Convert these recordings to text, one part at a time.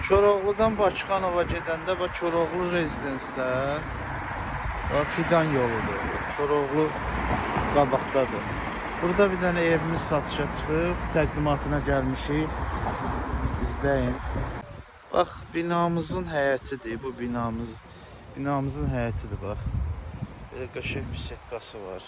Koroğlu'dan Bakıxanova gedəndə və Koroğlu rezidensiya və Fidan yoludur. Koroğlu qabaqdadır. Burada bir dənə evimiz satışa çıxıb, təqdimatına gəlmişik. İzləyin. Bax, binamızın həyətidir. Bu binamızın həyətidir, bax. Belə qəşəng bir setkası var.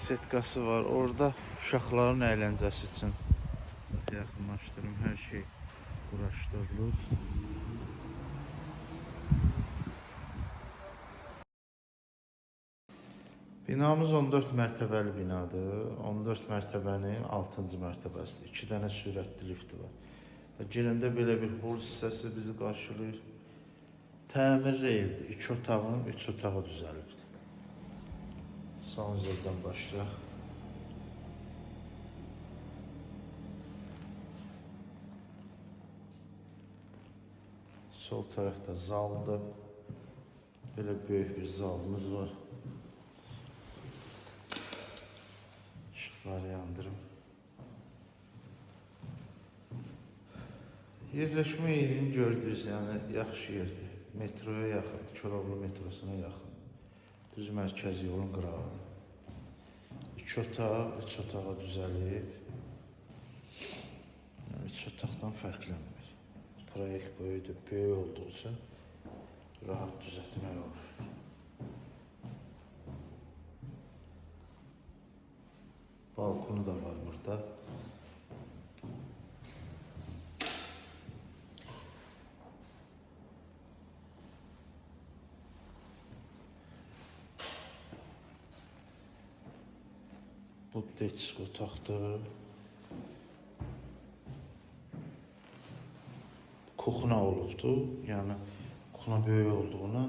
Setkası var. Orada uşaqların əyləncəsi üçün yaxınlaşdırım. Hər şey quraşdırılıb. Binamız 14 mərtəbəli binadır. 14 mərtəbənin 6-cı mərtəbəsidir. 2 dənə sürətli lifti var. Girəndə belə bir hol hissəsi bizi qarşılayır. Təmirli evdir. 2 otağın 3 otağı düzəlibdir. Sanuzəldən başlayaq. Sol tərəfdə zaldır. Belə böyük bir zalımız var. İşıqları yandırım. Yerləşmə yerini gördünüz, yəni yaxşı yerdir. Metroya yaxın, Koroğlu metrosuna yaxın. Düz mərkəz yolun qırağıdır. 2 otaq, 3 otağa düzəlib. 3 otaqdan fərqlənmir. Proyekt böyük olduğu üçün rahat düzəltmək olur. Balkonu da var burada. Bu detisk otaqdır. Kuxna olubdu. Yəni kuxna böyük olduğuna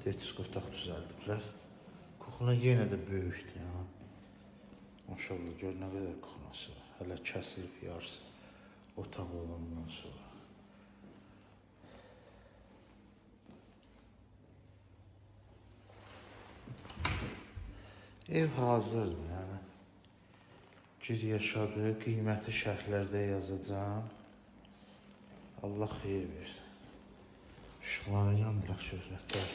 detisk otaq düzəldiblər. Kuxna yenə də böyükdür. Yəni. Maşallah gör nə qədər kuxnası var. Hələ kəsilib yarısı otaq olandan sonra. Ev hazırdır. Yəni. Gir yaşadı, qiyməti şərhlərdə yazacağım. Allah xeyir versin. Işıqları yandıraq şöhrətlər.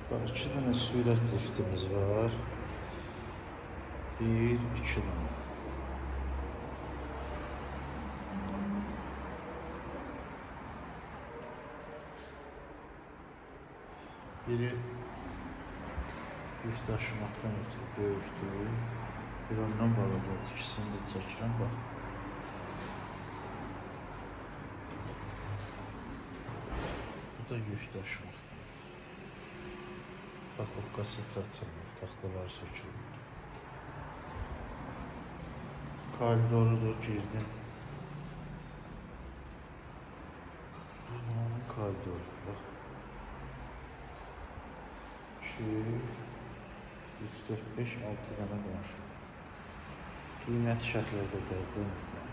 Bax, 2 dənə sürət liftimiz var. 1, 2 dənə. Biri yük daşımaqdan ötürü böyükdür. Bir ondan balacadır. İkisini də çəkirəm, bax. Bu da yük daşımaqdan. Bax, o kaset açılmır. Taxtalar sökülür. Koridorudur, girdim. Bunun koridorudur, bax. 2, 3, 4, 5, 6 dənə qonşudur. Qiymət şərhlərdə dəyəcəyinizdə.